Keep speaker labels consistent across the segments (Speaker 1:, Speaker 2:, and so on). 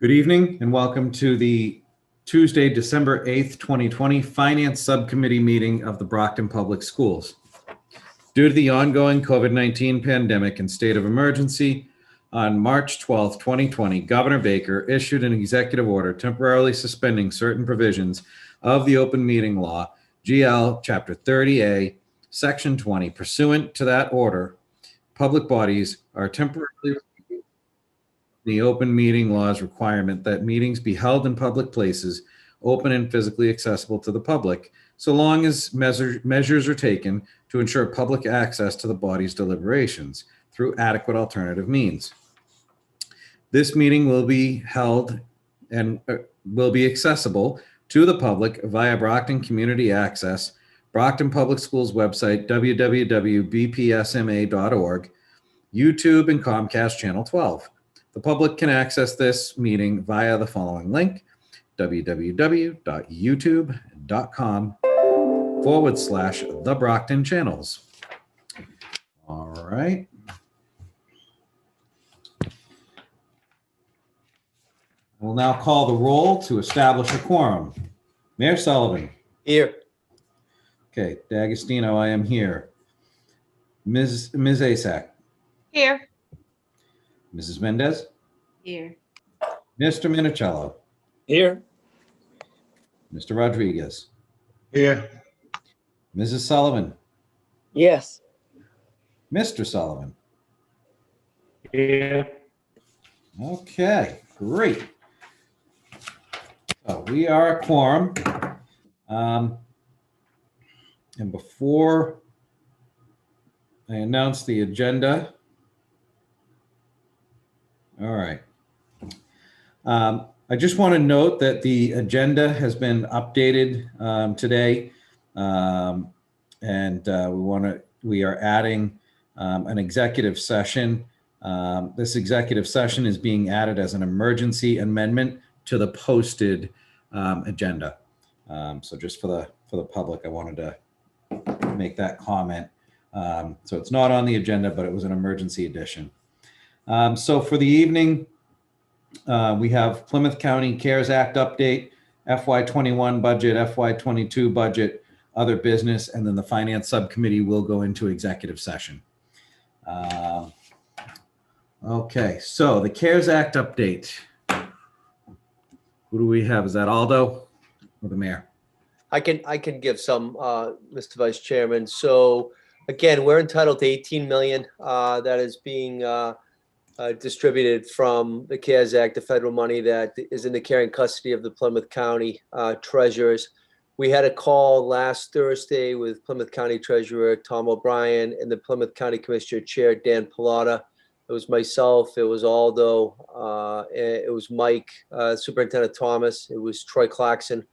Speaker 1: Good evening and welcome to the Tuesday, December 8th, 2020 Finance Subcommittee meeting of the Brockton Public Schools. Due to the ongoing COVID-19 pandemic and state of emergency, on March 12th, 2020, Governor Baker issued an executive order temporarily suspending certain provisions of the open meeting law, GL Chapter 30A, Section 20. Pursuant to that order, public bodies are temporarily the open meeting law's requirement that meetings be held in public places, open and physically accessible to the public, so long as measures are taken to ensure public access to the body's deliberations through adequate alternative means. This meeting will be held and will be accessible to the public via Brockton Community Access, Brockton Public Schools website, www.bpsma.org, YouTube, and Comcast Channel 12. The public can access this meeting via the following link, www.youtube.com/TheBrocktonChannels. All right. We'll now call the roll to establish a quorum. Mayor Sullivan.
Speaker 2: Here.
Speaker 1: Okay, D'Agostino, I am here. Ms. Asak.
Speaker 3: Here.
Speaker 1: Mrs. Mendez.
Speaker 3: Here.
Speaker 1: Mr. Minicello.
Speaker 2: Here.
Speaker 1: Mr. Rodriguez.
Speaker 4: Here.
Speaker 1: Mrs. Sullivan.
Speaker 2: Yes.
Speaker 1: Mr. Sullivan.
Speaker 4: Here.
Speaker 1: Okay, great. So we are a quorum. And before I announce the agenda, all right. I just want to note that the agenda has been updated today, and we are adding an executive session. This executive session is being added as an emergency amendment to the posted agenda. So just for the public, I wanted to make that comment. So it's not on the agenda, but it was an emergency edition. So for the evening, we have Plymouth County CARES Act update, FY21 budget, FY22 budget, other business, and then the Finance Subcommittee will go into executive session. Okay, so the CARES Act update. Who do we have? Is that Aldo or the mayor?
Speaker 2: I can give some, Mr. Vice Chairman. So again, we're entitled to 18 million that is being distributed from the CARES Act, the federal money that is in the care and custody of the Plymouth County treasurers. We had a call last Thursday with Plymouth County Treasurer Tom O'Brien and the Plymouth County Commissioner Chair Dan Pilata. It was myself, it was Aldo, it was Mike, Superintendent Thomas, it was Troy Clarkson,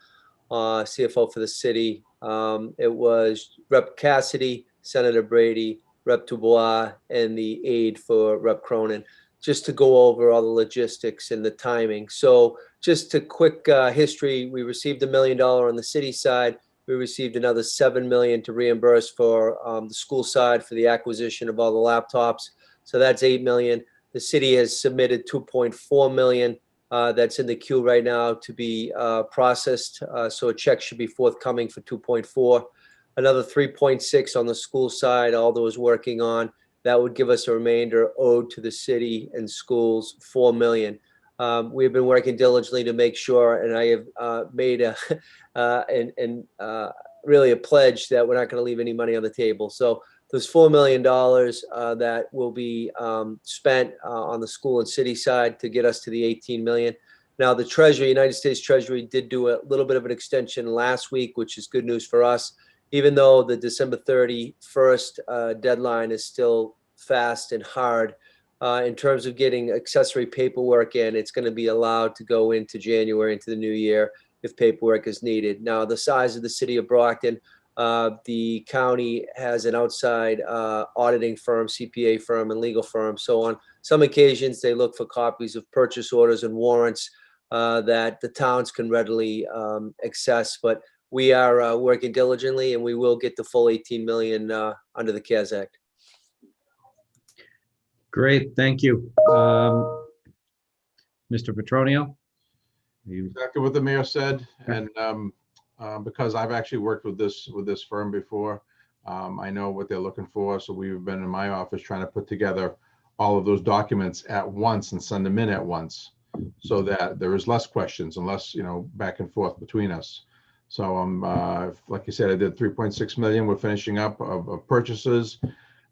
Speaker 2: CFO for the city. It was Rep. Cassidy, Senator Brady, Rep. Dubois, and the aide for Rep. Cronin, just to go over all the logistics and the timing. So just a quick history, we received $1 million on the city side. We received another $7 million to reimburse for the school side for the acquisition of all the laptops. So that's $8 million. The city has submitted $2.4 million. That's in the queue right now to be processed. So a check should be forthcoming for 2.4. Another 3.6 on the school side, Aldo is working on. That would give us a remainder owed to the city and schools, $4 million. We've been working diligently to make sure, and I have made really a pledge that we're not going to leave any money on the table. So there's $4 million that will be spent on the school and city side to get us to the 18 million. Now, the Treasury, United States Treasury, did do a little bit of an extension last week, which is good news for us, even though the December 31st deadline is still fast and hard. In terms of getting accessory paperwork in, it's going to be allowed to go into January, into the new year, if paperwork is needed. Now, the size of the city of Brockton, the county has an outside auditing firm, CPA firm, and legal firm. So on some occasions, they look for copies of purchase orders and warrants that the towns can readily access. But we are working diligently, and we will get the full 18 million under the CARES Act.
Speaker 1: Great, thank you. Mr. Petronio? You,
Speaker 3: Exactly what the mayor said,
Speaker 1: Okay.
Speaker 3: and because I've actually worked with this firm before, I know what they're looking for. So we've been in my office trying to put together all of those documents at once and send them in at once, so that there is less questions and less, back and forth between us. So like you said, I did 3.6 million. We're finishing up of purchases.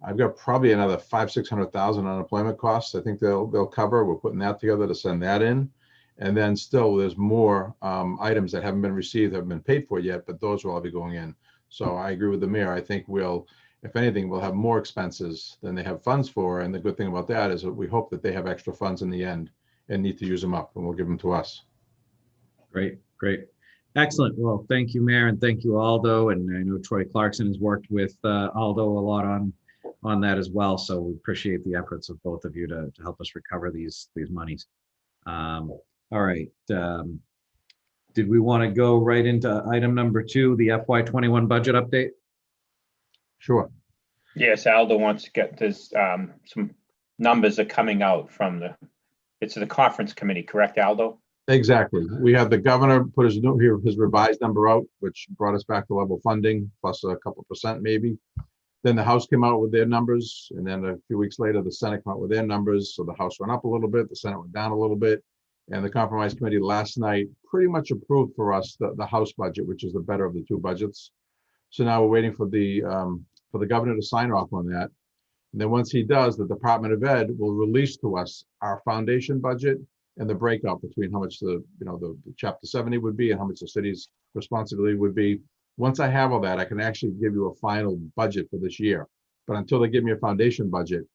Speaker 3: I've got probably another 500,000-600,000 unemployment costs. I think they'll cover. We're putting that together to send that in. And then still there's more items that haven't been received, haven't been paid for yet, but those will all be going in. So I agree with the mayor. I think if anything, we'll have more expenses than they have funds for. And the good thing about that is that we hope that they have extra funds in the end and need to use them up, and we'll give them to us.
Speaker 1: great, great. Excellent. Well, thank you, Mayor, and thank you, Aldo. And I know Troy Clarkson has worked with Aldo a lot on that as well. So we appreciate the efforts of both of you to help us recover these monies. All right. Did we want to go right into item number 2, the FY21 budget update?
Speaker 3: Sure.
Speaker 4: Yes, Aldo wants to get this, some numbers are coming out from it's the conference committee, correct, Aldo?
Speaker 3: Exactly. We had the governor put his revised number out, which brought us back to level funding plus a couple percent maybe. Then the House came out with their numbers, and then a few weeks later, the Senate came out with their numbers. So the House went up a little bit, the Senate went down a little bit. And the Compromise Committee last night pretty much approved for us the House budget, which is the better of the two budgets. So now we're waiting for the governor to sign off on that. And then once he does, the Department of Ed will release to us our foundation budget and the breakout between how much the Chapter 70 would be and how much the city's responsibility would be. Once I have all that, I can actually give you a final budget for this year. But until they give me a foundation budget,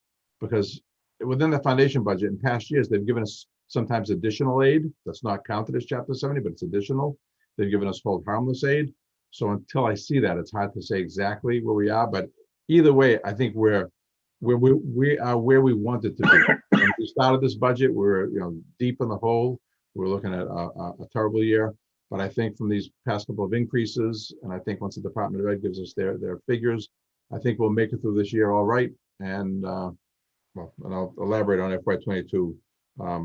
Speaker 3: because within the foundation budget in past years, they've given us sometimes additional aid that's not counted as Chapter 70, but it's additional. They've given us hold harmless aid. So until I see that, it's hard to say exactly where we are. But either way, I think we are where we wanted to be. When we started this budget, we're deep in the hole. We're looking at a terrible year. But I think from these past couple of increases, and I think once the Department of Ed gives us their figures, I think we'll make it through this year all right. And and I'll elaborate on FY22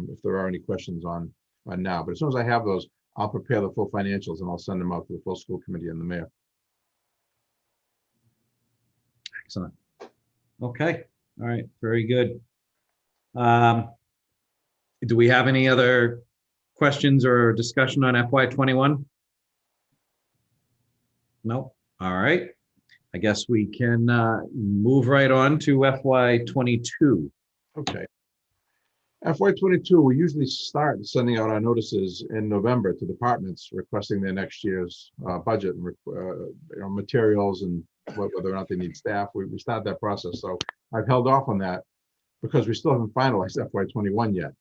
Speaker 3: if there are any questions on now. But as soon as I have those, I'll prepare the full financials and I'll send them out to the full school committee and the mayor.
Speaker 1: Excellent. Okay. All right. Very good. Do we have any other questions or discussion on FY21? No. All right. I guess we can move right on to FY22.
Speaker 3: Okay. FY22, we usually start sending out our notices in November to departments requesting their next year's budget and materials and whether or not they need staff. We start that process. So I've held off on that because we still haven't finalized FY21 yet.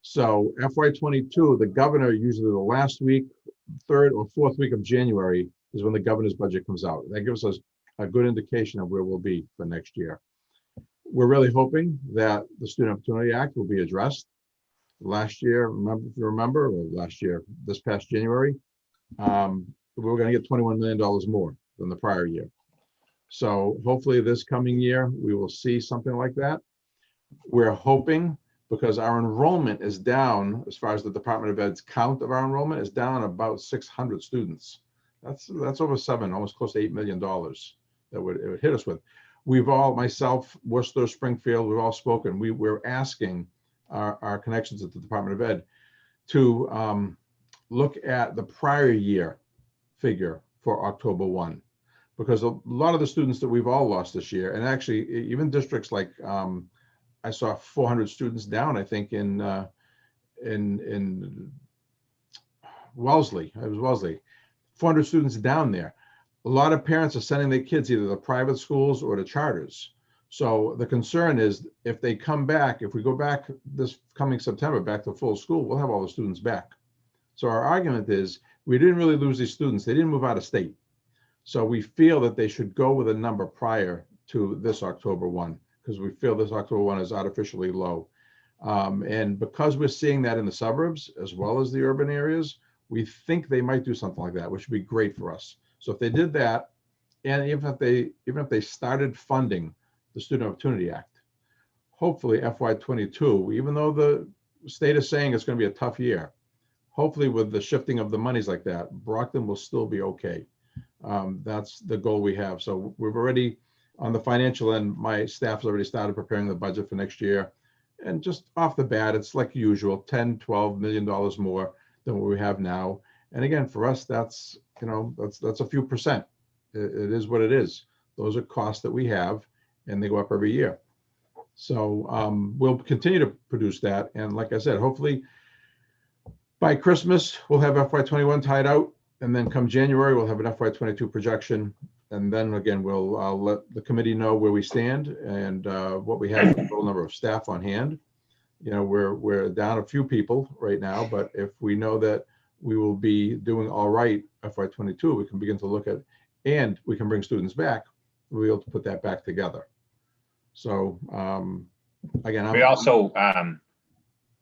Speaker 3: So FY22, the governor, usually the last week, 3rd or 4th week of January is when the governor's budget comes out. That gives us a good indication of where we'll be for next year. We're really hoping that the Student Opportunity Act will be addressed. Last year, this past January, we were going to get $21 million more than the prior year. So hopefully this coming year, we will see something like that. We're hoping, because our enrollment is down, as far as the Department of Ed's count of our enrollment is down about 600 students. That's over almost close to $8 million that it would hit us with. We've all, myself, Worcester, Springfield, we've all spoken. We're asking our connections at the Department of Ed to look at the prior year figure for October 1, because a lot of the students that we've all lost this year, and actually even districts like I saw 400 students down, I think in Wellesley. It was Wellesley, 400 students down there. A lot of parents are sending their kids either to private schools or to charters. So the concern is if they come back, if we go back this coming September back to full school, we'll have all the students back. So our argument is we didn't really lose these students. They didn't move out of state. So we feel that they should go with a number prior to this October 1, because we feel this October 1 is artificially low. And because we're seeing that in the suburbs as well as the urban areas, we think they might do something like that, which would be great for us. So if they did that, and even if they started funding the Student Opportunity Act, hopefully FY22, even though state is saying it's going to be a tough year. Hopefully with the shifting of the monies like that, Brockton will still be okay. That's the goal we have. So we've already, on the financial end, my staff's already started preparing the budget for next year. And just off the bat, it's like usual, 10, $12 million more than what we have now. And again, for us, that's, you know, that's a few percent. It is what it is. Those are costs that we have, and they go up every year. So we'll continue to produce that. And like I said, hopefully by Christmas, we'll have FY21 tied out. And then come January, we'll have an FY22 projection. And then again, I'll let the committee know where we stand and what we have, the total number of staff on hand. You know, we're down a few people right now, but if we know that we will be doing all right FY22, we can begin to look at, and we can bring students back, we'll be able to put that back together. So again,
Speaker 4: We also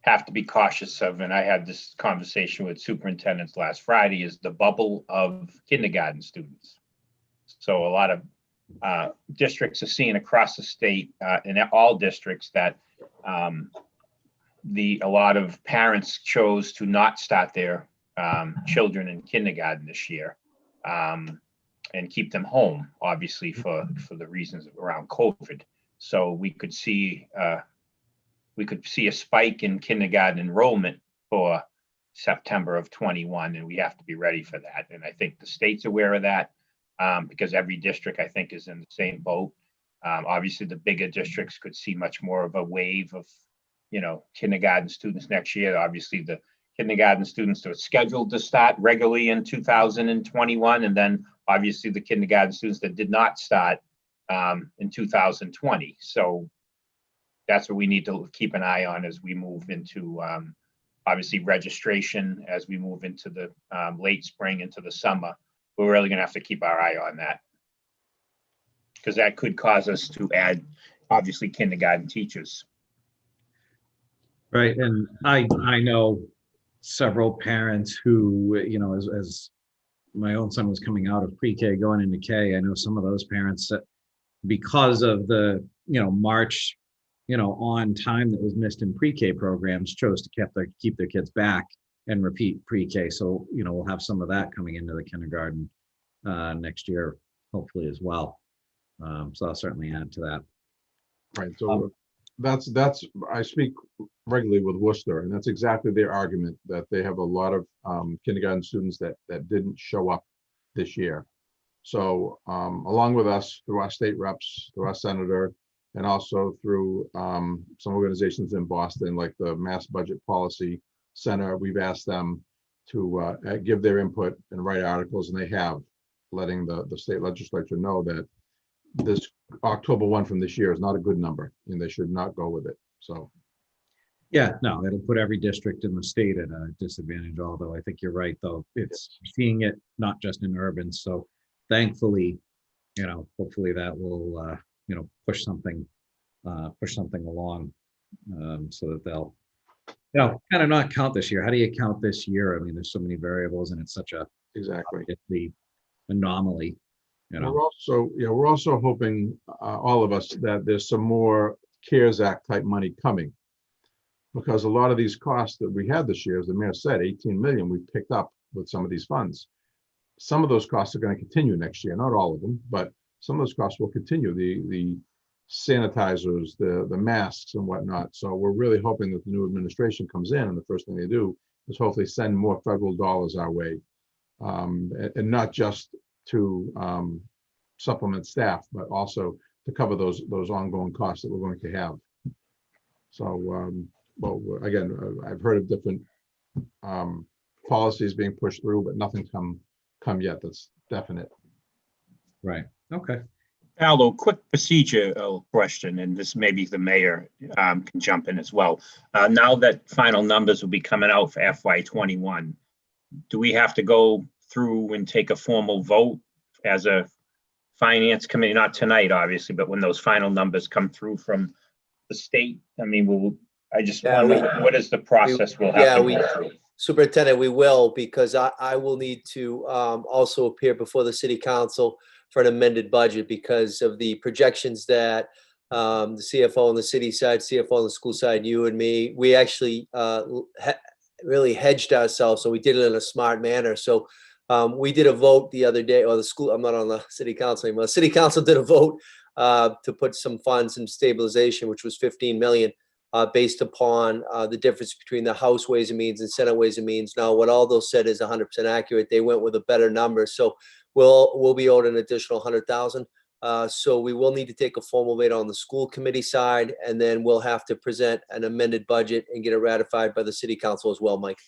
Speaker 4: have to be cautious of, and I had this conversation with superintendents last Friday, is the bubble of kindergarten students. So a lot of districts are seeing across the state, in all districts, that a lot of parents chose to not start their children in kindergarten this year, and keep them home, obviously for the reasons around COVID. So we could see a spike in kindergarten enrollment for September of 21, and we have to be ready for that. And I think the state's aware of that, because every district, I think, is in the same boat. Obviously, the bigger districts could see much more of a wave of, you know, kindergarten students next year. Obviously, the kindergarten students that are scheduled to start regularly in 2021, and then obviously the kindergarten students that did not start in 2020. So that's what we need to keep an eye on as we move into obviously registration, as we move into the late spring, into the summer. We're really gonna have to keep our eye on that, because that could cause us to add, obviously, kindergarten teachers.
Speaker 1: Right. And I know several parents who, you know, as my own son was coming out of pre-K going into K, I know some of those parents that, because of the, you know, March, you know, on time that was missed in pre-K programs, chose to keep their kids back and repeat pre-K. So, you know, we'll have some of that coming into the kindergarten next year, hopefully as well. So I'll certainly add to that.
Speaker 3: right. So that's I speak regularly with Worcester, and that's exactly their argument, that they have a lot of kindergarten students that didn't show up this year. So along with us, through our state reps, through our senator, and also through some organizations in Boston, like the Mass Budget Policy Center, we've asked them to give their input and write articles, and they have, letting the state legislature know that this October 1 from this year is not a good number, and they should not go with it. So
Speaker 1: Yeah, no, it'll put every district in the state at a disadvantage, although I think you're right, though. It's seeing it not just in urban. So thankfully, you know, hopefully that will, you know, push something along so that they'll, you know, kind of not count this year. How do you count this year? I mean, there's so many variables, and it's such a
Speaker 3: exactly.
Speaker 1: the anomaly, you know.
Speaker 3: We're also hoping, all of us, that there's some more CARES Act type money coming, because a lot of these costs that we had this year, as the mayor said, 18 million we picked up with some of these funds. Some of those costs are going to continue next year, not all of them, but some of those costs will continue. The sanitizers, the masks and whatnot. So we're really hoping that the new administration comes in, and the first thing they do is hopefully send more federal dollars our way, and not just to supplement staff, but also to cover those ongoing costs that we're going to have. So, well, again, I've heard of different policies being pushed through, but nothing's come yet that's definite.
Speaker 1: Right. Okay.
Speaker 4: Aldo, quick procedural question, and this maybe the mayor can jump in as well. Now that final numbers will be coming out for FY21, do we have to go through and take a formal vote as a finance committee? Not tonight, obviously, but when those final numbers come through from the state, I mean, I just wonder, what is the process we'll have to go through?
Speaker 2: Superintendent, we will, because I will need to also appear before the city council for an amended budget because of the projections that the CFO on the city side, CFO on the school side, you and me, we actually really hedged ourselves. So we did it in a smart manner. So we did a vote the other day, or the school, I'm not on the city council anymore. The city council did a vote to put some funds in stabilization, which was 15 million, based upon the difference between the House Ways and Means and Senate Ways and Means. Now, what Aldo said is 100% accurate. They went with a better number. So we'll be owed an additional 100,000. So we will need to take a formal vote on the school committee side, and then we'll have to present an amended budget and get it ratified by the city council as well, Mike.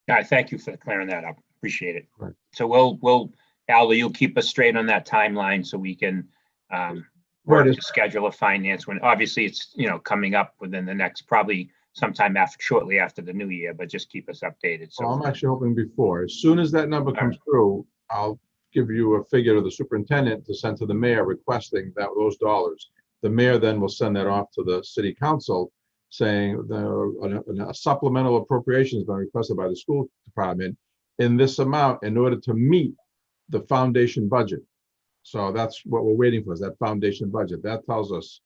Speaker 4: Thank you for clearing that up. Appreciate it.
Speaker 3: Right.
Speaker 4: So we'll, Aldo, you'll keep us straight on that timeline so we can work
Speaker 3: Right.
Speaker 4: to schedule a finance when obviously it's, coming up within the next, probably sometime shortly after the new year, but just keep us updated. So
Speaker 3: Well, I'm actually hoping before, as soon as that number comes through, I'll give you a figure to the superintendent to send to the mayor requesting those dollars. The mayor then will send that off to the city council saying a supplemental appropriation has been requested by the school department in this amount in order to meet the foundation budget. So that's what we're waiting for, is that foundation budget. That tells us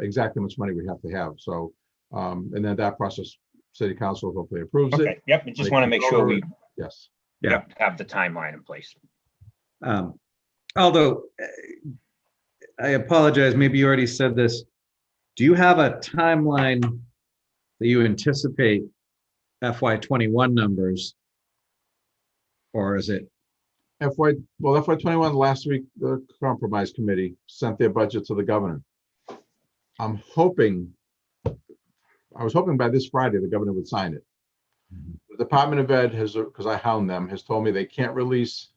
Speaker 3: exactly how much money we have to have. So, and then that process, city council hopefully approves
Speaker 4: okay,
Speaker 3: it.
Speaker 4: yep. I just want to make sure we
Speaker 3: Yes.
Speaker 4: have the timeline in place.
Speaker 1: Although I apologize, maybe you already said this. Do you have a timeline that you anticipate FY21 numbers? Or is it?
Speaker 3: FY21 last week, the compromise committee sent their budget to the governor. I was hoping by this Friday, the governor would sign it. The Department of Ed has, because I hound them, has told me they can't release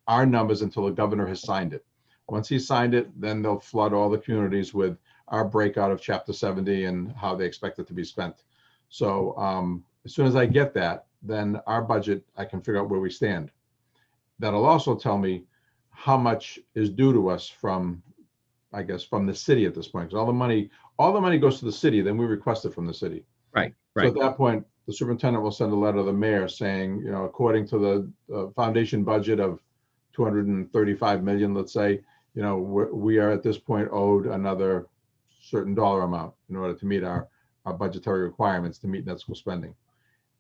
Speaker 3: our numbers until the governor has signed it. Once he signed it, then they'll flood all the communities with our breakout of Chapter 70 and how they expect it to be spent. So as soon as I get that, then our budget, I can figure out where we stand. That'll also tell me how much is due to us from, I guess, from the city at this point. Because all the money goes to the city, then we request it from the city.
Speaker 1: Right.
Speaker 3: So at that point, the superintendent will send a letter to the mayor saying, according to the foundation budget of 235 million, let's say, we are at this point owed another certain dollar amount in order to meet our budgetary requirements to meet net school spending.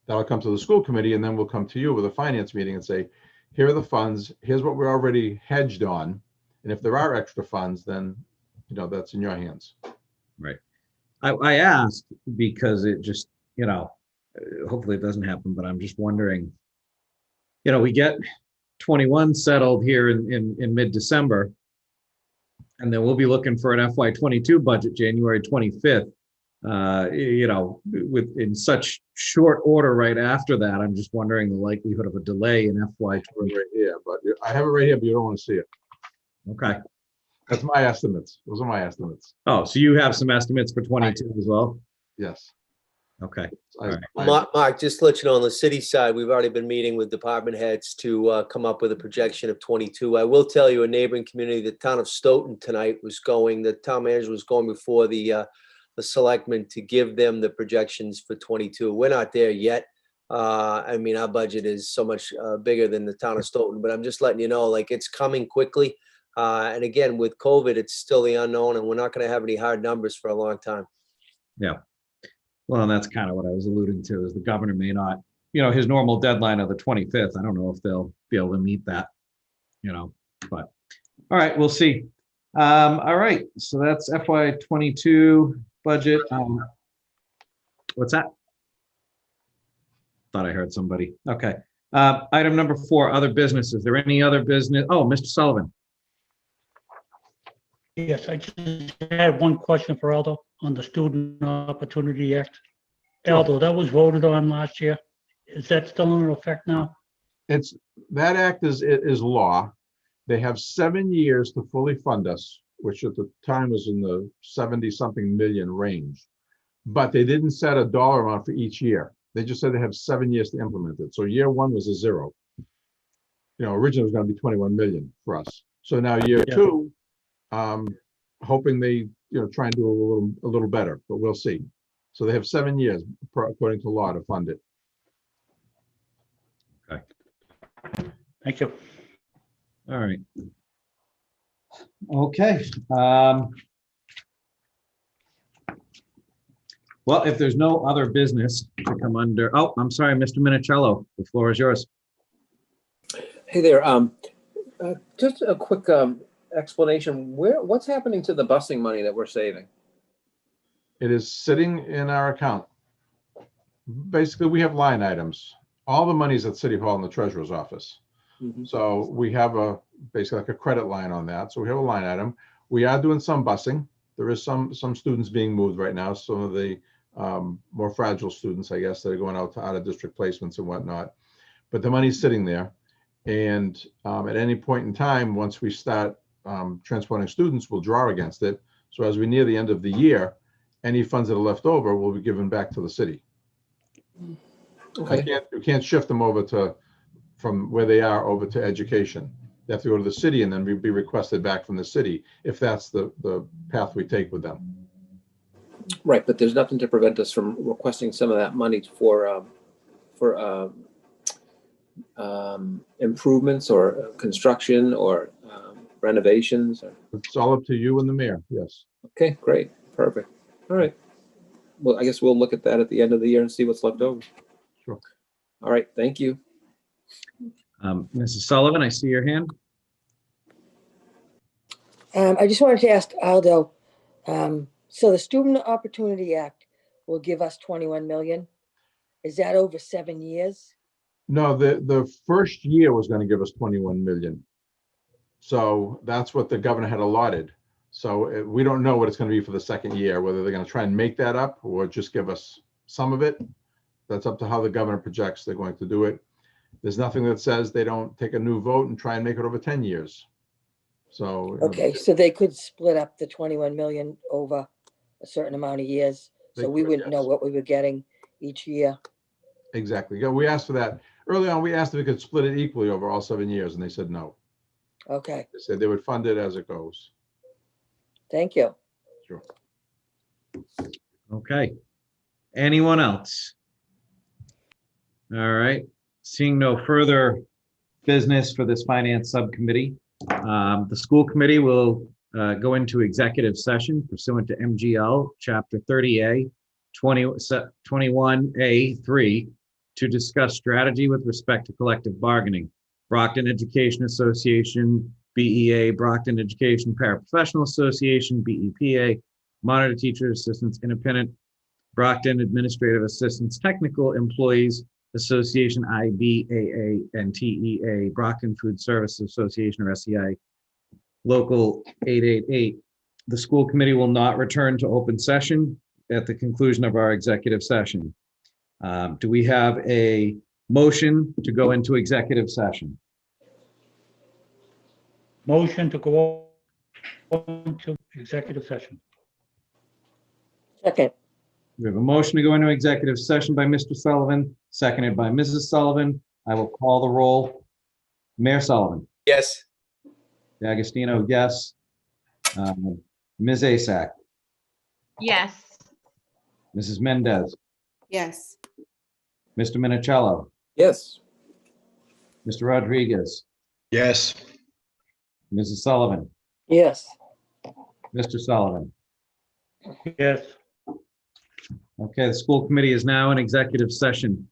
Speaker 3: That'll come to the school committee, and then we'll come to you with a finance meeting and say, here are the funds, here's what we're already hedged on. And if there are extra funds, then, that's in your hands.
Speaker 1: Right. I asked because it just, hopefully it doesn't happen, but I'm just wondering, we get 21 settled here in mid-December, and then we'll be looking for an FY22 budget January 25th. In such short order right after that, I'm just wondering the likelihood of a delay in FY20.
Speaker 3: Right here, but I have it right here, but you don't want to see it.
Speaker 1: Okay.
Speaker 3: That's my estimates. Those are my estimates.
Speaker 1: Oh, so you have some estimates for 22 as well?
Speaker 3: Yes.
Speaker 1: Okay.
Speaker 2: Mark, just to let you know, on the city side, we've already been meeting with department heads to come up with a projection of 22. I will tell you, a neighboring community, the town of Stoughton tonight the town manager was going before the selectmen to give them the projections for 22. We're not there yet. Our budget is so much bigger than the town of Stoughton, but I'm just letting you know, it's coming quickly. And again, with COVID, it's still the unknown, and we're not going to have any hard numbers for a long time.
Speaker 1: Yeah. Well, and that's kind of what I was alluding to, is the governor may not, his normal deadline of the 25th. I don't know if they'll be able to meet that, but all right, we'll see. All right. So that's FY22 budget. What's that? Thought I heard somebody. Okay. Item number 4, other business. Is there any other business? Oh, Mr. Sullivan.
Speaker 5: Yes, I just had one question for Aldo on the Student Opportunity Act. Aldo, that was voted on last year. Is that still in effect now?
Speaker 3: That act is law. They have 7 years to fully fund us, which at the time was in the 70-something million range. But they didn't set a dollar amount for each year. They just said they have 7 years to implement it. So year 1 was a 0. Originally it was going to be 21 million for us. So now year 2, hoping they try and do a little better, but we'll see. So they have 7 years according to law to fund it.
Speaker 1: Okay.
Speaker 5: Thank you.
Speaker 1: All right. Okay. Well, if there's no other business to come under, oh, I'm sorry, Mr. Minicello, the floor is yours.
Speaker 6: Hey there, just a quick explanation. What's happening to the busing money that we're saving?
Speaker 3: It is sitting in our account. Basically, we have line items. All the money's at City Hall and the Treasurer's office.
Speaker 6: Mhm.
Speaker 3: So we have basically like a credit line on that. So we have a line item. We are doing some busing. There is some students being moved right now. Some of the more fragile students, I guess, that are going out to out-of-district placements and whatnot. But the money's sitting there. And at any point in time, once we start transporting students, we'll draw against it. So as we near the end of the year, any funds that are left over will be given back to the city.
Speaker 6: Okay,
Speaker 3: We can't shift them over from where they are over to education. They have to go to the city and then be requested back from the city if that's the path we take with them.
Speaker 6: right, but there's nothing to prevent us from requesting some of that money for improvements or construction or renovations.
Speaker 3: It's all up to you and the mayor. Yes.
Speaker 6: Okay, great, perfect. All right. Well, I guess we'll look at that at the end of the year and see what's left over.
Speaker 3: Sure.
Speaker 6: All right, thank you.
Speaker 1: Mrs. Sullivan, I see your hand.
Speaker 7: I just wanted to ask Aldo, so the Student Opportunity Act will give us 21 million. Is that over 7 years?
Speaker 3: No, the first year was going to give us 21 million. So that's what the governor had allotted. So we don't know what it's going to be for the second year, whether they're going to try and make that up or just give us some of it. That's up to how the governor projects they're going to do it. There's nothing that says they don't take a new vote and try and make it over 10 years. So.
Speaker 7: Okay, so they could split up the 21 million over a certain amount of years.
Speaker 3: They
Speaker 7: So we
Speaker 3: could,
Speaker 7: wouldn't know
Speaker 3: yes.
Speaker 7: what we were getting each year.
Speaker 3: Exactly. Yeah, we asked for that. Early on, we asked if we could split it equally over all 7 years, and they said no.
Speaker 7: Okay,
Speaker 3: They said they would fund it as it goes.
Speaker 7: thank you.
Speaker 3: Sure.
Speaker 1: Okay. Anyone else? All right. Seeing no further business for this finance subcommittee, the school committee will go into executive session pursuant to MGL Chapter 30A, 21A3 to discuss strategy with respect to collective bargaining. Brockton Education Association, BEA, Brockton Education Paraprofessional Association, BEPA, Monitor Teacher Assistants Independent, Brockton Administrative Assistants Technical Employees Association, IBAA and TEA, Brockton Food Service Association, or SEI, Local 888. The school committee will not return to open session at the conclusion of our executive session. Do we have a motion to go into executive session?
Speaker 5: Motion to go into executive session.
Speaker 7: Second,
Speaker 1: We have a motion to go into executive session by Mr. Sullivan, seconded by Mrs. Sullivan. I will call the roll. Mayor Sullivan.
Speaker 2: Yes.
Speaker 1: D'Agostino, yes. Ms. Asak.
Speaker 8: Yes.
Speaker 1: Mrs. Mendez.
Speaker 8: Yes.
Speaker 1: Mr. Minicello.
Speaker 6: Yes.
Speaker 1: Mr. Rodriguez.
Speaker 9: Yes.
Speaker 1: Mrs. Sullivan.
Speaker 7: yes.
Speaker 1: Mr. Sullivan.
Speaker 5: Yes.
Speaker 1: Okay, the school committee is now in executive session.